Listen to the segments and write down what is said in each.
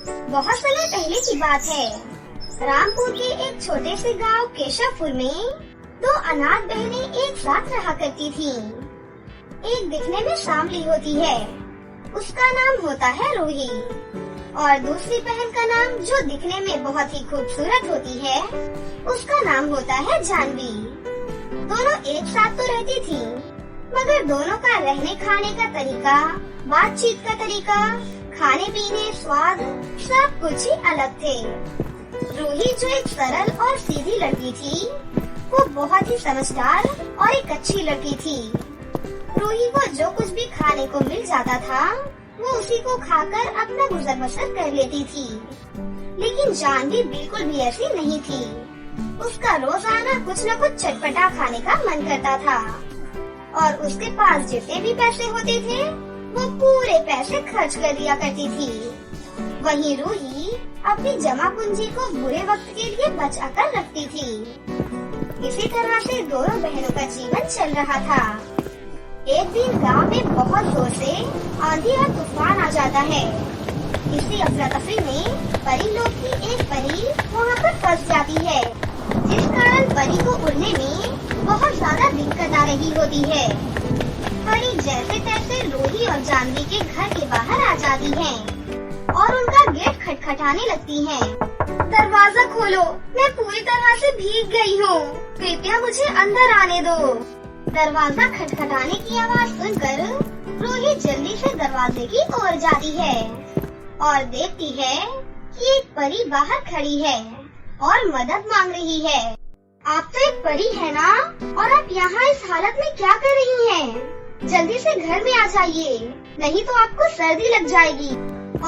बहुत समय पहले की बात है। रामपुर के एक छोटे से गांव केशवपुर में दो अनाथ बहनें एक साथ रहा करती थीं। एक दिखने में सांवली होती है, उसका नाम होता है रूही, और दूसरी बहन का नाम जो दिखने में बहुत ही खूबसूरत होती है, उसका नाम होता है जानवी। दोनों एक साथ तो रहती थीं, मगर दोनों का रहने खाने का तरीका, बातचीत का तरीका, खाने पीने, स्वाद सब कुछ ही अलग थे। रूही जो एक सरल और सीधी लड़की थी, वो बहुत ही समझदार और एक अच्छी लड़की थी। रूही को जो कुछ भी खाने को मिल जाता था, वो उसी को खाकर अपना गुजर बसर कर लेती थी। लेकिन जानवी बिल्कुल भी ऐसी नहीं थी। उसका रोजाना कुछ न कुछ चटपटा खाने का मन करता था, और उसके पास जितने भी पैसे होते थे, वो पूरे पैसे खर्च कर दिया करती थी। वहीं रूही अपनी जमा पूंजी को बुरे वक्त के लिए बचा कर रखती थी। इसी तरह से दोनों बहनों का जीवन चल रहा था। एक दिन गांव में बहुत जोर से आंधी और तूफान आ जाता है। इसी अफरा तफरी में परी लोग की एक परी वहाँ पर फंस जाती है, जिस कारण परी को उड़ने में बहुत ज्यादा दिक्कत आ रही होती है। परी जैसे तैसे रूही और जानवी के घर के बाहर आ जाती है और उनका गेट खटखटाने लगती है। दरवाजा खोलो, मैं पूरी तरह से भीग गई हूँ, कृपया मुझे अंदर आने दो। दरवाजा खटखटाने की आवाज सुनकर रूही जल्दी से दरवाजे की ओर जाती है और देखती है कि एक परी बाहर खड़ी है और मदद मांग रही है। आप तो एक परी है ना, और आप यहाँ इस हालत में क्या कर रही हैं? जल्दी से घर में आ जाइए, नहीं तो आपको सर्दी लग जाएगी।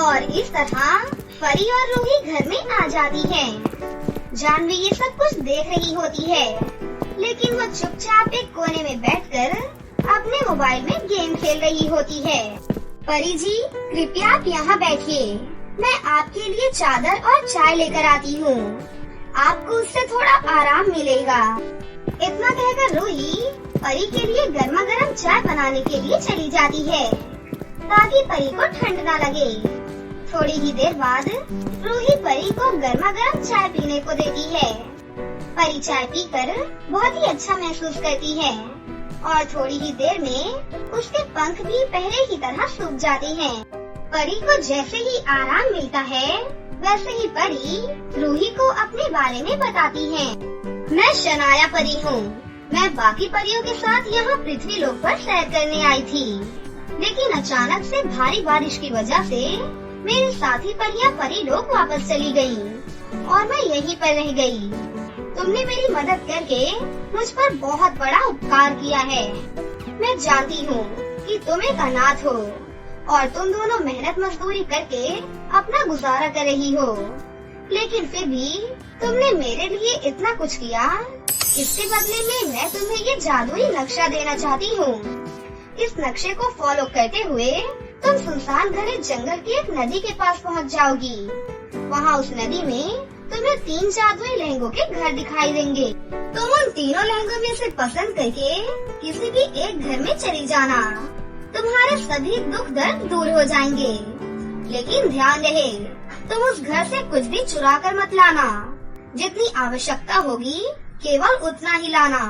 और इस तरह परी और रूही घर में आ जाती है। जानवी ये सब कुछ देख रही होती है, लेकिन वो चुपचाप एक कोने में बैठकर अपने मोबाइल में गेम खेल रही होती है। परी जी, कृपया आप यहाँ बैठिए, मैं आपके लिए चादर और चाय लेकर आती हूँ, आपको उससे थोड़ा आराम मिलेगा। इतना कहकर रूही परी के लिए गर्मा गर्म चाय बनाने के लिए चली जाती है, ताकि परी को ठंड न लगे। थोड़ी ही देर बाद रूही परी को गर्मा गर्म चाय पीने को देती है। परी चाय पीकर बहुत ही अच्छा महसूस करती है, और थोड़ी ही देर में उसके पंख भी पहले की तरह सूख जाते हैं। परी को जैसे ही आराम मिलता है, वैसे ही परी रूही को अपने बारे में बताती है। मैं शनाया परी हूँ, मैं बाकी परियों के साथ यहाँ पृथ्वी लोक पर सैर करने आई थी, लेकिन अचानक से भारी बारिश की वजह से मेरी साथी परियां परी लोक वापस चली गयी और मैं यहीं पर रह गई। तुमने मेरी मदद करके मुझ पर बहुत बड़ा उपकार किया है। मैं जानती हूँ कि तुम एक अनाथ हो और तुम दोनों मेहनत मजदूरी करके अपना गुजारा कर रही हो, लेकिन फिर भी तुमने मेरे लिए इतना कुछ किया। इसके बदले में मैं तुम्हें ये जादुई नक्शा देना चाहती हूँ। इस नक्शे को फॉलो करते हुए तुम सुनसान घने जंगल की एक नदी के पास पहुँच जाओगी। वहाँ उस नदी में तुम्हें 3 जादुई लहंगों के घर दिखाई देंगे। तुम उन तीनों लहंगों में से पसंद करके किसी भी एक घर में चली जाना। तुम्हारे सभी दुख दर्द दूर हो जाएंगे, लेकिन ध्यान रहे तुम उस घर से कुछ भी चुरा कर मत लाना। जितनी आवश्यकता होगी केवल उतना ही लाना,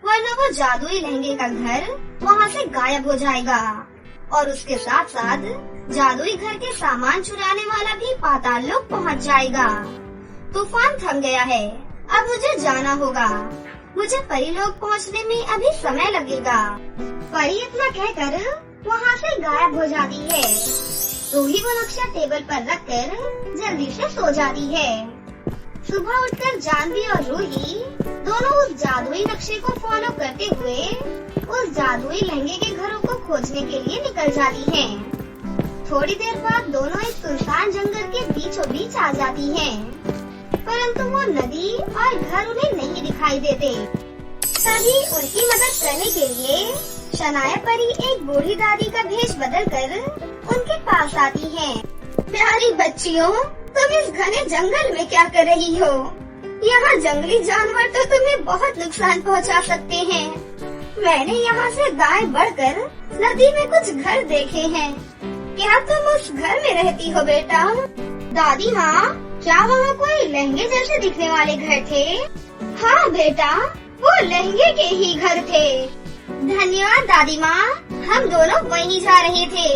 वरना वो जादुई लहंगे का घर वहाँ से गायब हो जाएगा, और उसके साथ साथ जादुई घर के सामान चुराने वाला भी पाताल लोक पहुँच जाएगा। तूफान थम गया है, अब मुझे जाना होगा। मुझे परी लोक पहुँचने में अभी समय लगेगा। परी इतना कहकर वहाँ से गायब हो जाती है। रूही वो नक्शा टेबल पर रखकर जल्दी से सो जाती है। सुबह उठकर जानवी और रूही दोनों उस जादुई नक्शे को फॉलो करते हुए उस जादुई लहंगे के घरों को खोजने के लिए निकल जाती हैं। थोड़ी देर बाद दोनों एक सुनसान जंगल के बीचों बीच आ जाती हैं, परंतु वो नदी और घर उन्हें नहीं दिखाई देते। तभी उनकी मदद करने के लिए शनाया परी एक बूढ़ी दादी का भेष बदलकर उनके पास आती है। प्यारी बच्चियों, तुम इस घने जंगल में क्या कर रही हो? यहाँ जंगली जानवर तो तुम्हें बहुत नुकसान पहुँचा सकते हैं। मैंने यहाँ से दाएं बढ़कर नदी में कुछ घर देखे हैं। क्या तुम उस घर में रहती हो बेटा? दादी माँ, क्या वहाँ कोई लहंगे जैसे दिखने वाले घर थे? हाँ बेटा, वो लहंगे के ही घर थे। धन्यवाद दादी माँ, हम दोनों वहीं जा रहे थे।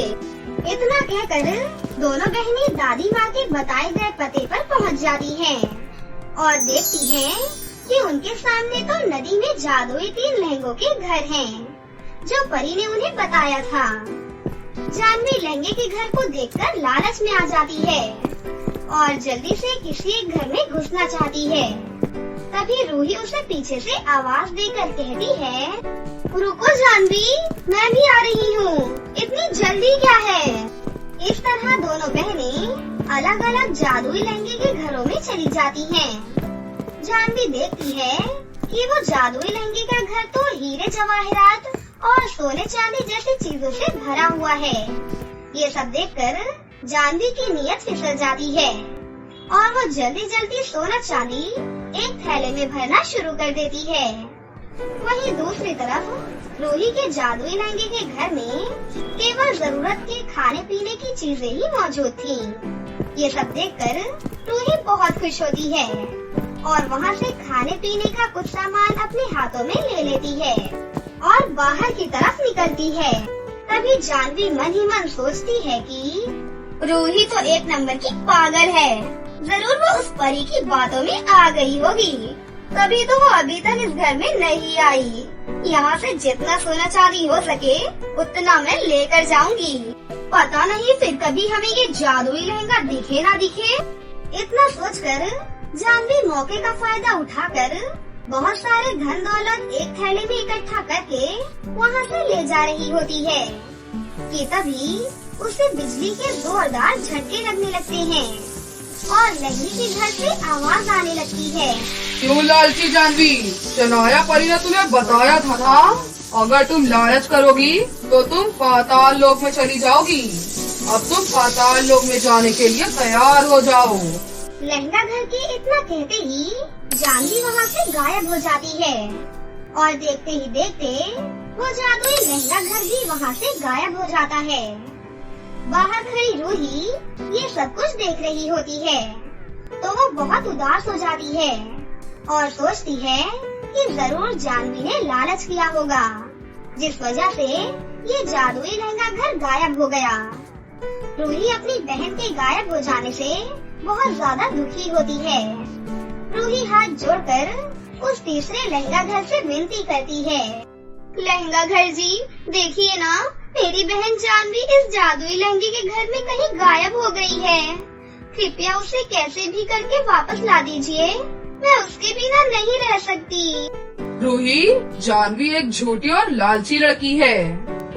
इतना कहकर दोनों बहनें दादी माँ के बताए गए पते पर पहुँच जाती हैं और देखती हैं कि उनके सामने तो नदी में जादुई 3 लहंगों के घर हैं, जो परी ने उन्हें बताया था। जानवी लहंगे के घर को देखकर लालच में आ जाती है और जल्दी से किसी एक घर में घुसना चाहती है। तभी रूही उसे पीछे से आवाज देकर कहती है, रुको जानवी, मैं भी आ रही हूँ, इतनी जल्दी क्या है? इस तरह दोनों बहनें अलग अलग जादुई लहंगे के घरों में चली जाती हैं। जानवी देखती है कि वो जादुई लहंगे का घर तो हीरे जवाहरात और सोने चांदी जैसी चीजों से भरा हुआ है। ये सब देखकर जानवी की नीयत फिसल जाती है और वो जल्दी जल्दी सोना चांदी एक थैले में भरना शुरू कर देती है। वहीं दूसरी तरफ रूही के जादुई लहंगे के घर में केवल जरूरत के खाने पीने की चीजें ही मौजूद थीं। ये सब देखकर रूही बहुत खुश होती है और वहाँ से खाने पीने का कुछ सामान अपने हाथों में ले लेती है और बाहर की तरफ निकलती है। तभी जानवी मन ही मन सोचती है कि रूही तो एक नंबर की पागल है, जरूर वो उस परी की बातों में आ गई होगी, तभी तो वो अभी तक इस घर में नहीं आई। यहाँ से जितना सोना चांदी हो सके उतना मैं लेकर जाऊंगी। पता नहीं फिर कभी हमें ये जादुई लहंगा दिखे ना दिखे। इतना सोचकर जानवी मौके का फायदा उठाकर बहुत सारे धन दौलत एक थैले में इकट्ठा करके वहाँ से ले जा रही होती है कि तभी उसे बिजली के जोरदार झटके लगने लगते हैं और लहंगे के घर से आवाज आने लगती है। क्यों लालची जानवी, शनाया परी ने तुम्हें बताया था ना, अगर तुम लालच करोगी तो तुम पाताल लोक में चली जाओगी। अब तुम पाताल लोक में जाने के लिए तैयार हो जाओ। लहंगा घर के इतना कहते ही जानवी वहाँ से गायब हो जाती है और देखते ही देखते वो जादुई लहंगा घर भी वहाँ से गायब हो जाता है। बाहर खड़ी रूही ये सब कुछ देख रही होती है तो वो बहुत उदास हो जाती है और सोचती है कि जरूर जानवी ने लालच किया होगा, जिस वजह से ये जादुई लहंगा घर गायब हो गया। रूही अपनी बहन के गायब हो जाने से बहुत ज्यादा दुखी होती है। रूही हाथ जोड़कर उस तीसरे लहंगा घर से विनती करती है, लहंगा घर जी, देखिए ना, मेरी बहन जानवी इस जादुई लहंगे के घर में कहीं गायब हो गई है। कृपया उसे कैसे भी करके वापस ला दीजिए, मैं उसके बिना नहीं रह सकती। रूही, जानवी एक झूठी और लालची लड़की है।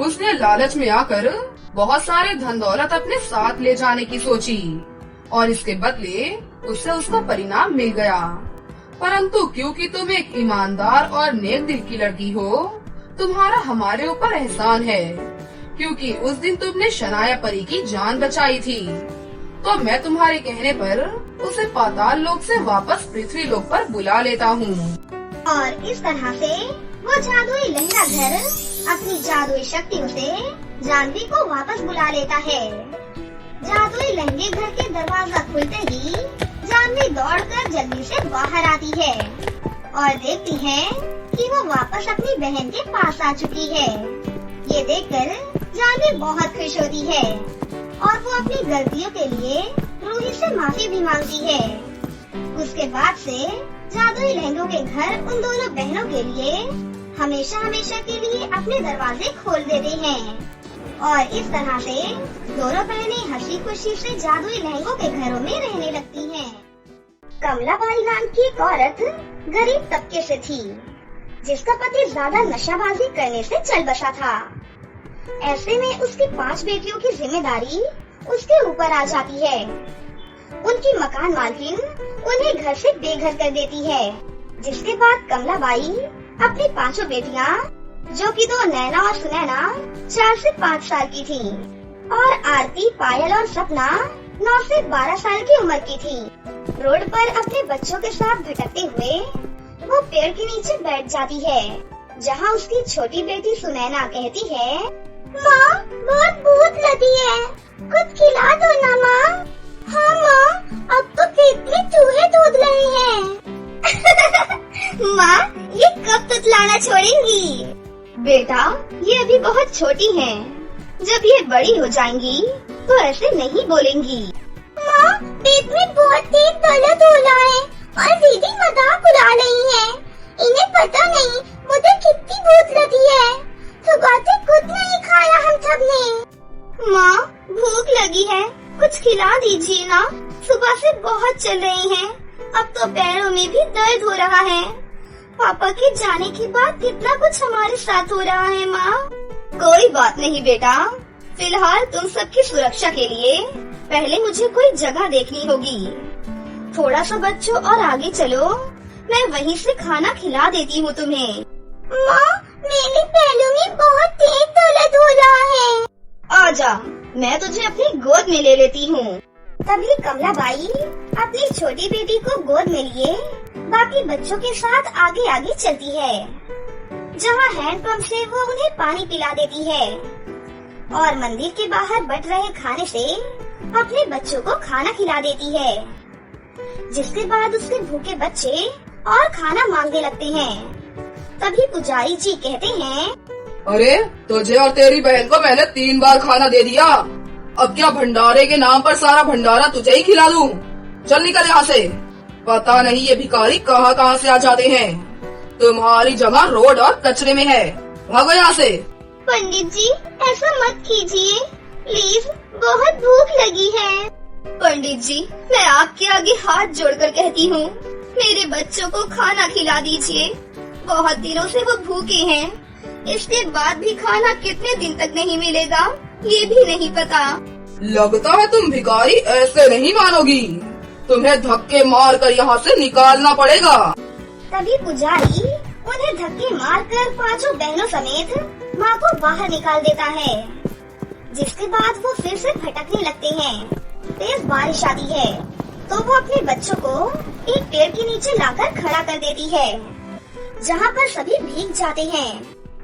उसने लालच में आकर बहुत सारे धन दौलत अपने साथ ले जाने की सोची और इसके बदले उससे उसका परिणाम मिल गया। परंतु क्योंकि तुम एक ईमानदार और नेक दिल की लड़की हो, तुम्हारा हमारे ऊपर एहसान है, क्योंकि उस दिन तुमने शनाया परी की जान बचाई थी। तो मैं तुम्हारे कहने पर उसे पाताल लोक से वापस पृथ्वी लोक पर बुला लेता हूँ। और इस तरह से वो जादुई लहंगा घर अपनी जादुई शक्तियों से जानवी को वापस बुला लेता है। जादुई लहंगे घर के दरवाजा खुलते ही जानवी दौड़कर जल्दी से बाहर आती है और देखती है कि वो वापस अपनी बहन के पास आ चुकी है। ये देखकर जानवी बहुत खुश होती है और वो अपनी गलतियों के लिए रूही से माफी भी मांगती है। उसके बाद से जादुई लहंगों के घर उन दोनों बहनों के लिए हमेशा हमेशा के लिए अपने दरवाजे खोल देते हैं और इस तरह से दोनों बहनें हंसी खुशी से जादुई लहंगों के घरों में रहने लगती हैं। कमलाबाई नाम की एक औरत गरीब तबके से थी, जिसका पति ज्यादा नशाबाजी करने से चल बसा था। ऐसे में उसकी 5 बेटियों की जिम्मेदारी उसके ऊपर आ जाती है। उनकी मकान मालकिन उन्हें घर से बेघर कर देती है, जिसके बाद कमलाबाई अपनी 5 बेटियां, जो कि 2 नैना और सुनैना 4 से 5 साल की थीं, और आरती, पायल और सपना 9 से 12 साल की उम्र की थी, रोड पर अपने बच्चों के साथ भटकते हुए वो पेड़ के नीचे बैठ जाती है, जहाँ उसकी छोटी बेटी सुनैना कहती है, माँ, बहुत भूख लगी है, कुछ खिला दो ना माँ। हाँ माँ, बेटा, ये अभी बहुत छोटी हैं। जब ये बड़ी हो जाएंगी तो ऐसे नहीं बोलेंगी। माँ, पेट में बहुत तेज दर्द हो रहा है और दीदी मजाक उड़ा रही है। इन्हें पता नहीं मुझे कितनी भूख लगी है। सुबह से कुछ नहीं खाया हम सब ने। माँ, भूख लगी है, कुछ खिला दीजिए ना। सुबह से बहुत चल रही हैं, अब तो पैरों में भी दर्द हो रहा है। पापा के जाने के बाद कितना कुछ हमारे साथ हो रहा है। माँ, कोई बात नहीं बेटा, फिलहाल तुम सबकी सुरक्षा के लिए पहले मुझे कोई जगह देखनी होगी। थोड़ा सा बच्चों और आगे चलो, मैं वहीं से खाना खिला देती हूँ तुम्हें। माँ, मेरे पैरों में बहुत तेज दर्द हो रहा है। आजा, मैं तुझे अपनी गोद में ले लेती हूँ। तभी कमलाबाई अपनी छोटी बेटी को गोद में लिए बाकी बच्चों के साथ आगे आगे चलती है, जहाँ हैंडपंप से वो उन्हें पानी पिला देती है और मंदिर के बाहर बट रहे खाने से अपने बच्चों को खाना खिला देती है। जिसके बाद उसके भूखे बच्चे और खाना मांगने लगते हैं। तभी पुजारी जी कहते हैं, अरे तुझे और तेरी बहन को मैंने 3 बार खाना दे दिया, अब क्या भंडारे के नाम पर सारा भंडारा तुझे ही खिला दूं? चल निकल यहाँ से। पता नहीं ये भिखारी कहाँ कहाँ से आ जाते हैं। तुम्हारी जगह रोड और कचरे में है, भागो यहाँ से। पंडित जी, ऐसा मत कीजिए प्लीज, बहुत भूख लगी है। पंडित जी, मैं आपके आगे हाथ जोड़कर कहती हूँ, मेरे बच्चों को खाना खिला दीजिए। बहुत दिनों से वो भूखे हैं, इसके बाद भी खाना कितने दिन तक नहीं मिलेगा ये भी नहीं पता। लगता है तुम भिखारी ऐसे नहीं मानोगी, तुम्हें धक्के मार कर यहाँ से निकालना पड़ेगा। तभी पुजारी उन्हें धक्के मारकर 5 बहनों समेत माँ को बाहर निकाल देता है। जिसके बाद वो फिर से भटकने लगते हैं। तेज बारिश आती है तो वो अपने बच्चों को एक पेड़ के नीचे लाकर खड़ा कर देती है, जहाँ पर सभी भीग जाते हैं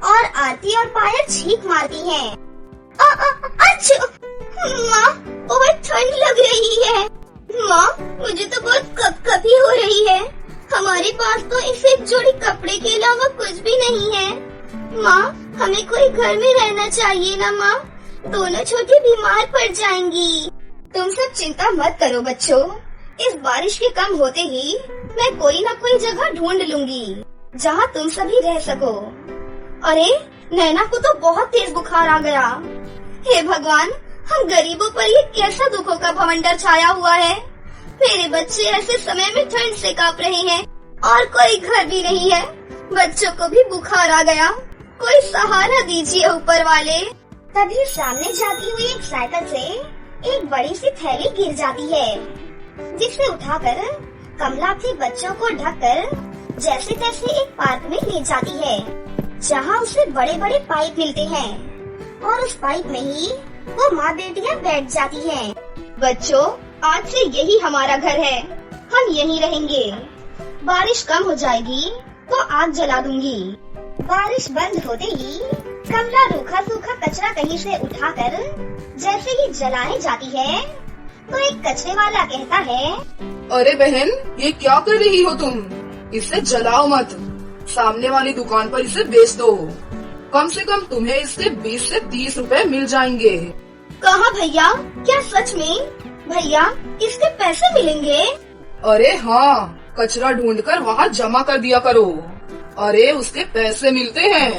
और आरती और पायल छींक मारती हैं। माँ, बहुत ठंड लग रही है। माँ, मुझे तो बहुत कपकपी हो रही है। हमारे पास तो इस एक जोड़ी कपड़े के अलावा कुछ भी नहीं है। माँ, हमें कोई घर में रहना चाहिए ना माँ, दोनों छोटी बीमार पड़ जाएंगी। तुम सब चिंता मत करो बच्चों, इस बारिश के कम होते ही मैं कोई न कोई जगह ढूंढ लूंगी जहाँ तुम सभी रह सको। अरे नैना को तो बहुत तेज बुखार आ गया। हे भगवान, हम गरीबों पर ये कैसा दुखों का भवंडर छाया हुआ है। मेरे बच्चे ऐसे समय में ठंड से कांप रहे हैं और कोई घर भी नहीं है। बच्चों को भी बुखार आ गया, कोई सहारा दीजिए ऊपर वाले। तभी सामने जाती हुई एक साइकिल से एक बड़ी सी थैली गिर जाती है, जिसे उठाकर कमला अपने बच्चों को ढककर जैसे तैसे एक पार्क में ले जाती है, जहाँ उसे बड़े बड़े पाइप मिलते हैं और उस पाइप में ही वो माँ बेटियाँ बैठ जाती हैं। बच्चों, आज से यही हमारा घर है, हम यहीं रहेंगे। बारिश कम हो जाएगी तो आग जला दूंगी। बारिश बंद होते ही कमला रूखा सूखा कचरा कहीं से उठाकर जैसे ही जलाने जाती है तो एक कचरे वाला कहता है, अरे बहन, ये क्या कर रही हो तुम? इसे जलाओ मत, सामने वाली दुकान पर इसे बेच दो। कम से कम तुम्हें इसके 20 से 30 रुपए मिल जाएंगे। कहा भैया? क्या सच में? भैया, इसके पैसे मिलेंगे? अरे हाँ, कचरा ढूंढकर वहाँ जमा कर दिया करो। अरे उसके पैसे मिलते हैं।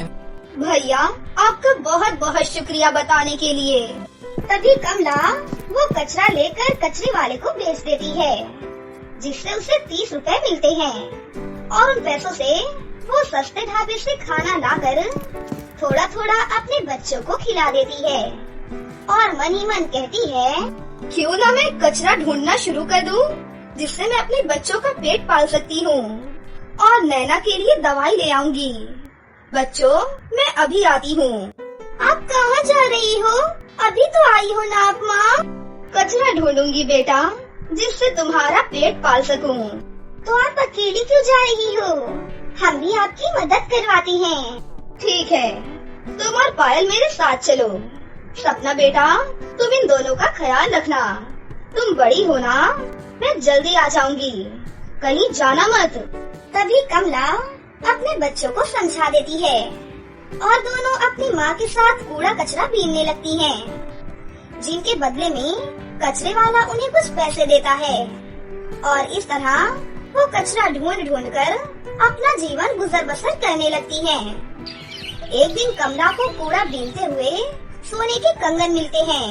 भैया, आपका बहुत बहुत शुक्रिया बताने के लिए। तभी कमला वो कचरा लेकर कचरे वाले को बेच देती है, जिससे उसे 30 रुपए मिलते हैं और उन पैसों से वो सस्ते ढाबे से खाना लाकर थोड़ा थोड़ा अपने बच्चों को खिला देती है और मन ही मन कहती है, क्यों ना मैं कचरा ढूंढना शुरू कर दूं, जिससे मैं अपने बच्चों का पेट पाल सकती हूँ और नैना के लिए दवाई ले आऊंगी। बच्चों, मैं अभी आती हूँ। आप कहाँ जा रही हो? अभी तो आई हो ना आप माँ? कचरा ढूंढूंगी बेटा, जिससे तुम्हारा पेट पाल सकूं। तो आप अकेली क्यों जा रही हो? हम भी आपकी मदद करवाते हैं। ठीक है, तुम और पायल मेरे साथ चलो। सपना बेटा, तुम इन दोनों का ख्याल रखना। तुम बड़ी हो ना, मैं जल्दी आ जाऊंगी, कहीं जाना मत। तभी कमला अपने बच्चों को समझा देती है और दोनों अपनी माँ के साथ कूड़ा कचरा बीनने लगती हैं, जिनके बदले में कचरे वाला उन्हें कुछ पैसे देता है। और इस तरह वो कचरा ढूंढ ढूंढ कर अपना जीवन गुजर बसर करने लगती हैं। एक दिन कमला को कूड़ा बीनते हुए सोने के कंगन मिलते हैं,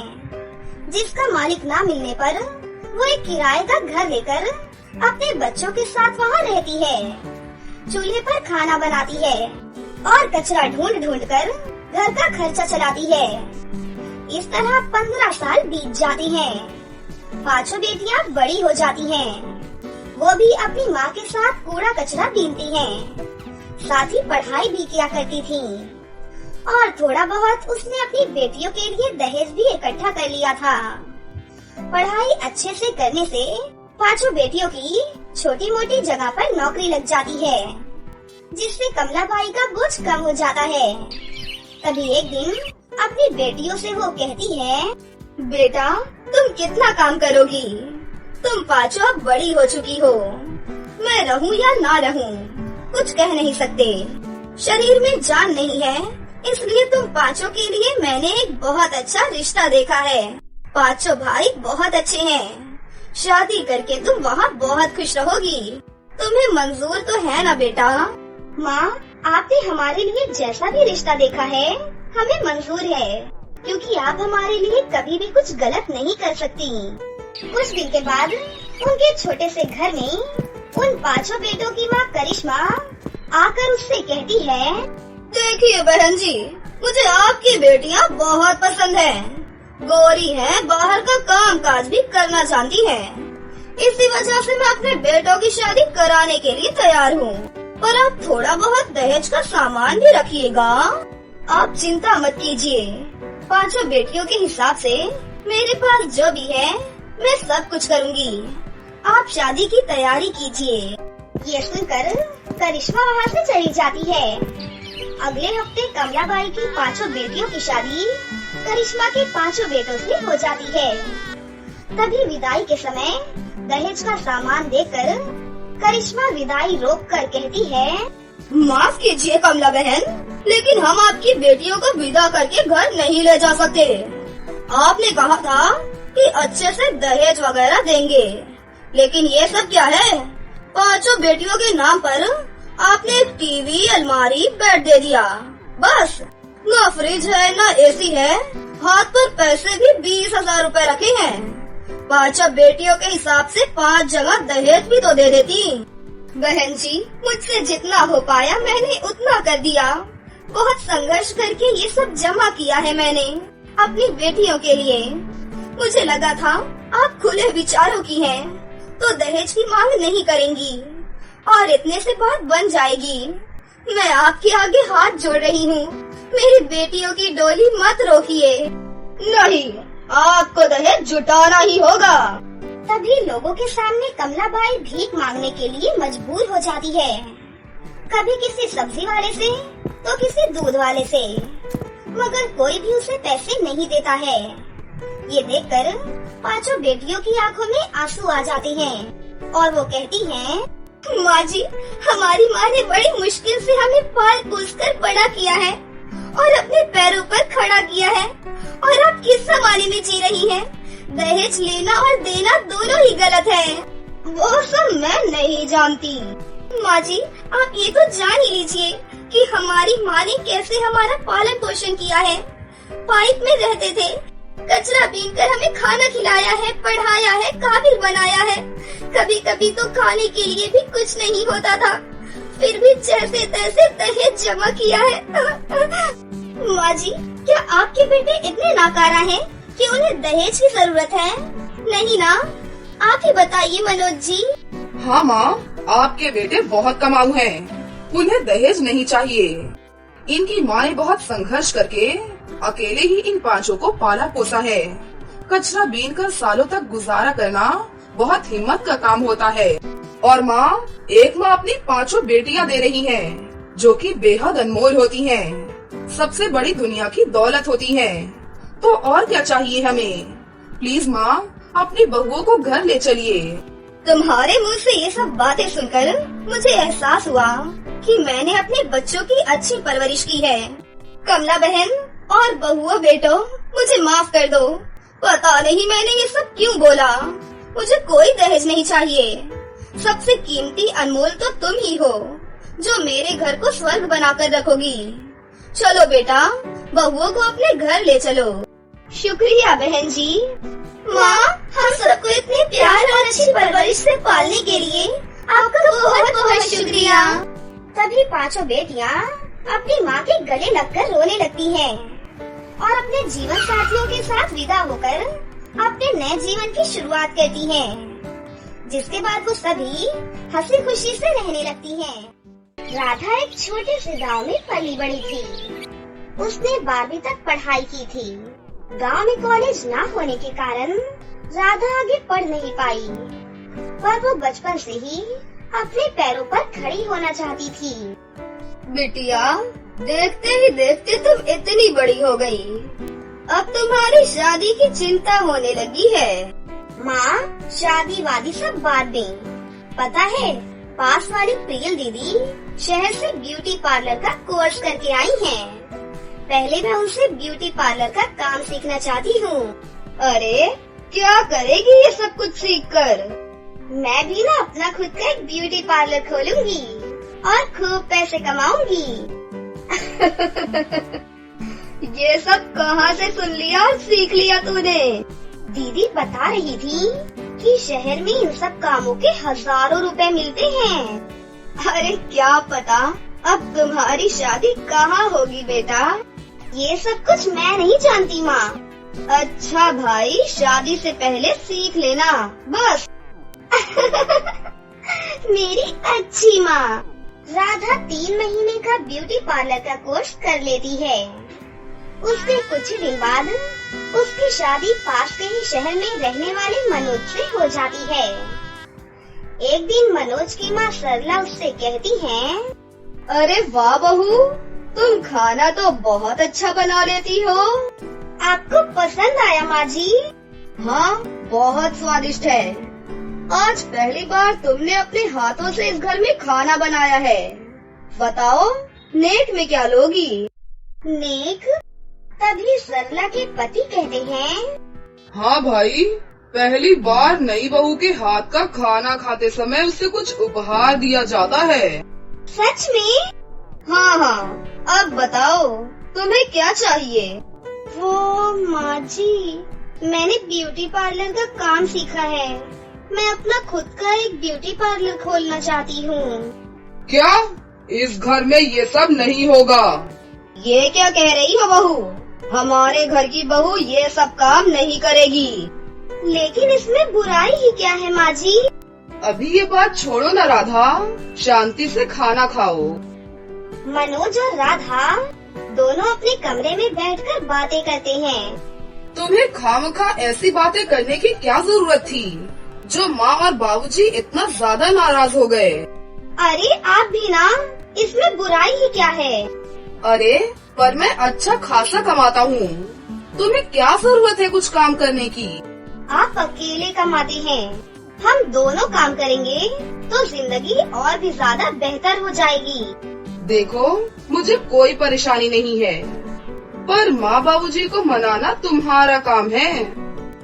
जिसका मालिक ना मिलने पर वो एक किराए का घर लेकर अपने बच्चों के साथ वहाँ रहती है, चूल्हे पर खाना बनाती है और कचरा ढूंढ ढूंढ कर घर का खर्चा चलाती है। इस तरह 15 साल बीत जाते हैं। 5 बेटियाँ बड़ी हो जाती हैं। वो भी अपनी माँ के साथ कूड़ा कचरा बीनती हैं, साथ ही पढ़ाई भी किया करती थी। और थोड़ा बहुत उसने अपनी बेटियों के लिए दहेज भी इकट्ठा कर लिया था। पढ़ाई अच्छे से करने से 5 बेटियों की छोटी मोटी जगह पर नौकरी लग जाती है, जिससे कमलाबाई का बोझ कम हो जाता है। तभी एक दिन अपनी बेटियों से वो कहती है, बेटा तुम कितना काम करोगी? तुम 5 अब बड़ी हो चुकी हो। मैं रहूं या ना रहूं कुछ कह नहीं सकते। शरीर में जान नहीं है, इसलिए तुम 5 के लिए मैंने एक बहुत अच्छा रिश्ता देखा है। 5 भाई बहुत अच्छे हैं। शादी करके तुम वहाँ बहुत खुश रहोगी। तुम्हें मंजूर तो है ना बेटा? माँ, आपने हमारे लिए जैसा भी रिश्ता देखा है हमें मंजूर है, क्योंकि आप हमारे लिए कभी भी कुछ गलत नहीं कर सकती। कुछ दिन के बाद उनके छोटे से घर में उन 5 बेटों की माँ करिश्मा आकर उससे कहती है, देखिए बहन जी, मुझे आपकी बेटियाँ बहुत पसंद हैं। गोरी हैं, बाहर का काम काज भी करना जानती हैं। इसी वजह से मैं अपने बेटों की शादी कराने के लिए तैयार हूँ, पर आप थोड़ा बहुत दहेज का सामान भी रखिएगा। आप चिंता मत कीजिए, 5 बेटियों के हिसाब से मेरे पास जो भी है मैं सब कुछ करूँगी। आप शादी की तैयारी कीजिए। ये सुनकर करिश्मा वहाँ से चली जाती है। अगले हफ्ते कमलाबाई की 5 बेटियों की शादी करिश्मा के 5 बेटों से हो जाती है। तभी विदाई के समय दहेज का सामान देकर करिश्मा विदाई रोक कर कहती है, माफ कीजिए कमला बहन, लेकिन हम आपकी बेटियों को विदा करके घर नहीं ले जा सकते। आपने कहा था कि अच्छे से दहेज वगैरह देंगे, लेकिन ये सब क्या है? 5 बेटियों के नाम पर आपने एक टीवी, अलमारी, बेड दे दिया। बस न फ्रिज है न एसी है, हाथ पर पैसे भी 20,000 रूपए रखे हैं। 5 बेटियों के हिसाब से 5 जगह दहेज भी तो दे देती। बहन जी, मुझसे जितना हो पाया मैंने उतना कर दिया। बहुत संघर्ष करके ये सब जमा किया है मैंने अपनी बेटियों के लिए। मुझे लगा था आप खुले विचारों की हैं, तो दहेज की मांग नहीं करेंगी और इतने से बात बन जाएगी। मैं आपके आगे हाथ जोड़ रही हूँ, मेरी बेटियों की डोली मत रोकिए। नहीं, आपको दहेज जुटाना ही होगा। तभी लोगों के सामने कमलाबाई भीख मांगने के लिए मजबूर हो जाती है, कभी किसी सब्जी वाले से तो किसी दूध वाले से, मगर कोई भी उसे पैसे नहीं देता है। ये देखकर 5 बेटियों की आंखों में आंसू आ जाते हैं और वो कहती हैं, माँ जी, हमारी माँ ने बड़ी मुश्किल से हमें पाल पोस कर बड़ा किया है और अपने पैरों पर खड़ा किया है, और आप किस जमाने में जी रही हैं? दहेज लेना और देना दोनों ही गलत है। वो सब मैं नहीं जानती। माँ जी, आप ये तो जान ही लीजिए कि हमारी माँ ने कैसे हमारा पालन पोषण किया है। पाइप में रहते थे, कचरा बीनकर हमें खाना खिलाया है, पढ़ाया है, काबिल बनाया है। कभी कभी तो खाने के लिए भी कुछ नहीं होता था, फिर भी जैसे तैसे दहेज जमा किया है। माँ जी, क्या आपके बेटे इतने नाकारा हैं कि उन्हें दहेज की जरूरत है? नहीं ना? आप ही बताइए मनोज जी। हाँ माँ, आपके बेटे बहुत कमाऊ हैं, उन्हें दहेज नहीं चाहिए। इनकी माँ ने बहुत संघर्ष करके अकेले ही इन 5 को पाला पोसा है। कचरा बीनकर सालों तक गुजारा करना बहुत हिम्मत का काम होता है। और माँ, एक माँ अपनी 5 बेटियाँ दे रही हैं, जो कि बेहद अनमोल होती हैं, सबसे बड़ी दुनिया की दौलत होती हैं। तो और क्या चाहिए हमें? प्लीज माँ, अपनी बहुओं को घर ले चलिए। तुम्हारे मुंह से ये सब बातें सुनकर मुझे एहसास हुआ कि मैंने अपने बच्चों की अच्छी परवरिश की है। कमला बहन और बहुओं बेटो, मुझे माफ कर दो। पता नहीं मैंने ये सब क्यों बोला। मुझे कोई दहेज नहीं चाहिए। सबसे कीमती अनमोल तो तुम ही हो, जो मेरे घर को स्वर्ग बनाकर रखोगी। चलो बेटा, बहुओं को अपने घर ले चलो। शुक्रिया बहन जी। माँ, हम सबको इतने प्यार और अच्छी परवरिश से पालने के लिए आपका बहुत बहुत शुक्रिया। तभी पांचों बेटियाँ अपनी माँ के गले लगकर रोने लगती हैं और अपने जीवन साथियों के साथ विदा होकर अपने नए जीवन की शुरुआत करती हैं, जिसके बाद वो सभी हंसी खुशी से रहने लगती हैं। राधा एक छोटे से गांव में पली बड़ी थी। उसने 12वीं तक पढ़ाई की थी। गांव में कॉलेज न होने के कारण राधा आगे पढ़ नहीं पाई, पर वो बचपन से ही अपने पैरों पर खड़ी होना चाहती थी। बिटिया, देखते ही देखते तुम इतनी बड़ी हो गई। अब तुम्हारी शादी की चिंता होने लगी है। माँ, शादी वादी सब बाद में। पता है, पास वाली प्रियल दीदी शहर से ब्यूटी पार्लर का कोर्स करके आई हैं। पहले मैं उनसे ब्यूटी पार्लर का काम सीखना चाहती हूँ। अरे, क्या करेगी ये सब कुछ सीखकर? मैं भी ना अपना खुद का एक ब्यूटी पार्लर खोलूंगी और खूब पैसे कमाऊंगी। ये सब कहाँ से सुन लिया और सीख लिया तूने? दीदी बता रही थी कि शहर में इन सब कामों के हजारों रुपए मिलते हैं। अरे क्या पता अब तुम्हारी शादी कहाँ होगी बेटा? ये सब कुछ मैं नहीं जानती माँ। अच्छा भाई, शादी से पहले सीख लेना बस। मेरी अच्छी माँ। राधा 3 महीने का ब्यूटी पार्लर का कोर्स कर लेती है। उसके कुछ ही दिन बाद उसकी शादी पास के ही शहर में रहने वाले मनोज से हो जाती है। एक दिन मनोज की माँ सरला उससे कहती है, अरे वाह बहू, तुम खाना तो बहुत अच्छा बना लेती हो। आपको पसंद आया माँ जी? हाँ, बहुत स्वादिष्ट है। आज पहली बार तुमने अपने हाथों से इस घर में खाना बनाया है। बताओ, नेक में क्या लोगी? नेक? तभी सरला के पति कहते हैं, हाँ भाई, पहली बार नई बहू के हाथ का खाना खाते समय उसे कुछ उपहार दिया जाता है। सच में? हाँ हाँ, अब बताओ तुम्हें क्या चाहिए? वो माँ जी, मैंने ब्यूटी पार्लर का काम सीखा है। मैं अपना खुद का एक ब्यूटी पार्लर खोलना चाहती हूँ। क्या? इस घर में ये सब नहीं होगा। ये क्या कह रही हो बहू? हमारे घर की बहू ये सब काम नहीं करेगी। लेकिन इसमें बुराई ही क्या है माँ जी? अभी ये बात छोड़ो न राधा, शांति से खाना खाओ। मनोज और राधा दोनों अपने कमरे में बैठकर बातें करते हैं। तुम्हें खामखा ऐसी बातें करने की क्या जरूरत थी, जो माँ और बाबूजी इतना ज्यादा नाराज हो गए? अरे आप भी ना, इसमें बुराई ही क्या है? अरे पर मैं अच्छा खासा कमाता हूँ, तुम्हें क्या जरूरत है कुछ काम करने की? आप अकेले कमाते हैं, हम दोनों काम करेंगे तो जिंदगी और भी ज्यादा बेहतर हो जाएगी। देखो, मुझे कोई परेशानी नहीं है, पर माँ बाबूजी को मनाना तुम्हारा काम है।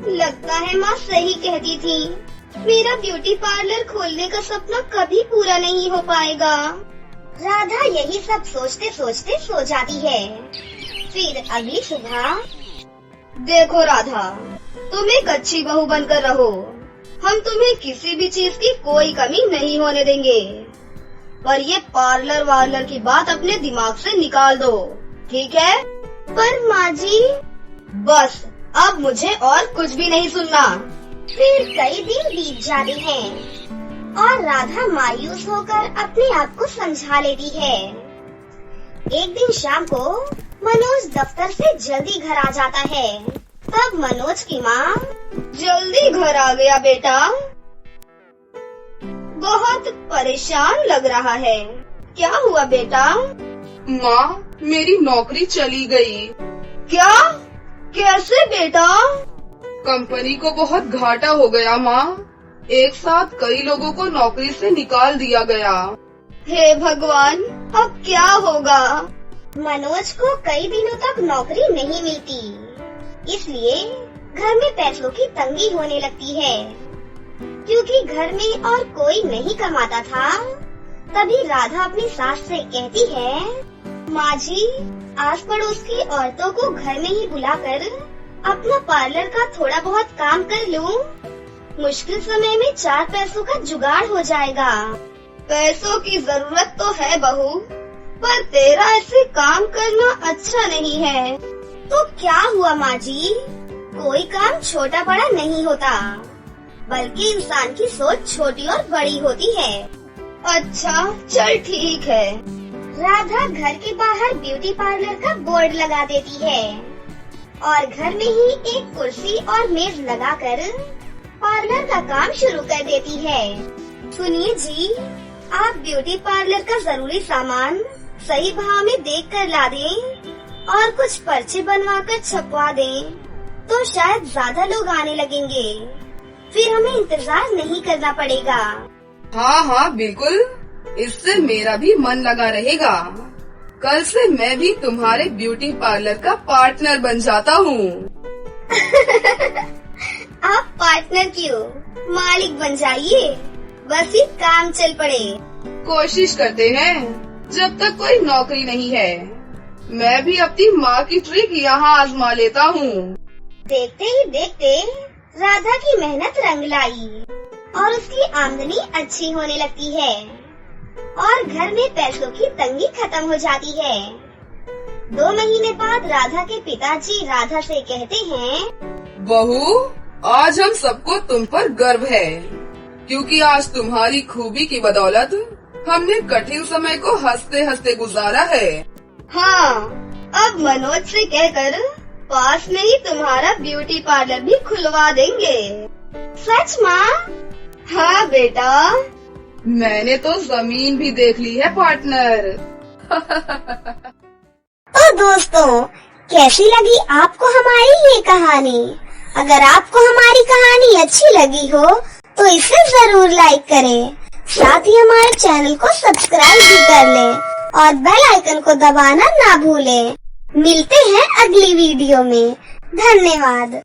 लगता है माँ सही कहती थी। मेरा ब्यूटी पार्लर खोलने का सपना कभी पूरा नहीं हो पाएगा। राधा यही सब सोचते सोचते सो जाती है। फिर अगली सुबह, देखो राधा, तुम एक अच्छी बहू बनकर रहो। हम तुम्हें किसी भी चीज की कोई कमी नहीं होने देंगे। पर ये पार्लर वार्लर की बात अपने दिमाग से निकाल दो, ठीक है? पर माँ जी, बस अब मुझे और कुछ भी नहीं सुनना। फिर कई दिन बीत जाते हैं और राधा मायूस होकर अपने आप को समझा लेती है। एक दिन शाम को मनोज दफ्तर से जल्दी घर आ जाता है। तब मनोज की माँ, जल्दी घर आ गया बेटा, बहुत परेशान लग रहा है। क्या हुआ बेटा? माँ, मेरी नौकरी चली गई। क्या? कैसे बेटा? कंपनी को बहुत घाटा हो गया माँ। एक साथ कई लोगों को नौकरी से निकाल दिया गया। हे भगवान, अब क्या होगा? मनोज को कई दिनों तक नौकरी नहीं मिलती, इसलिए घर में पैसों की तंगी होने लगती है। क्योंकि घर में और कोई नहीं कमाता था, तभी राधा अपनी सास से कहती है, माँ जी, आस पड़ोस की औरतों को घर में ही बुलाकर अपना पार्लर का थोड़ा बहुत काम कर लूं। मुश्किल समय में 4 पैसों का जुगाड़ हो जाएगा। पैसों की जरूरत तो है बहू, पर तेरा ऐसे काम करना अच्छा नहीं है। तो क्या हुआ माँ जी, कोई काम छोटा बड़ा नहीं होता, बल्कि इंसान की सोच छोटी और बड़ी होती है। अच्छा चल ठीक है। राधा घर के बाहर ब्यूटी पार्लर का बोर्ड लगा देती है और घर में ही एक कुर्सी और मेज लगाकर पार्लर का काम शुरू कर देती है। सुनिए जी, आप ब्यूटी पार्लर का जरूरी सामान सही भाव में देख कर ला दें और कुछ पर्चे बनवाकर छपवा दें, तो शायद ज्यादा लोग आने लगेंगे। फिर हमें इंतजार नहीं करना पड़ेगा। हाँ हाँ बिल्कुल, इससे मेरा भी मन लगा रहेगा। कल से मैं भी तुम्हारे ब्यूटी पार्लर का पार्टनर बन जाता हूँ। आप पार्टनर क्यों, मालिक बन जाइए, बस ही काम चल पड़े। कोशिश करते हैं, जब तक कोई नौकरी नहीं है। मैं भी अपनी माँ की ट्रिक यहाँ आजमा लेता हूँ। देखते ही देखते राधा की मेहनत रंग लाई और उसकी आमदनी अच्छी होने लगती है और घर में पैसों की तंगी खत्म हो जाती है। 2 महीने बाद राधा के पिताजी राधा से कहते हैं, बहू, आज हम सबको तुम पर गर्व है, क्योंकि आज तुम्हारी खूबी की बदौलत हमने कठिन समय को हंसते हंसते गुजारा है। हाँ, अब मनोज से कहकर पास में ही तुम्हारा ब्यूटी पार्लर भी खुलवा देंगे। सच माँ? हाँ बेटा। मैंने तो जमीन भी देख ली है पार्टनर। तो दोस्तों, कैसी लगी आपको हमारी ये कहानी? अगर आपको हमारी कहानी अच्छी लगी हो तो इसे जरूर लाइक करें, साथ ही हमारे चैनल को सब्सक्राइब भी कर लें और बेल आइकन को दबाना ना भूलें। मिलते हैं अगली वीडियो में। धन्यवाद।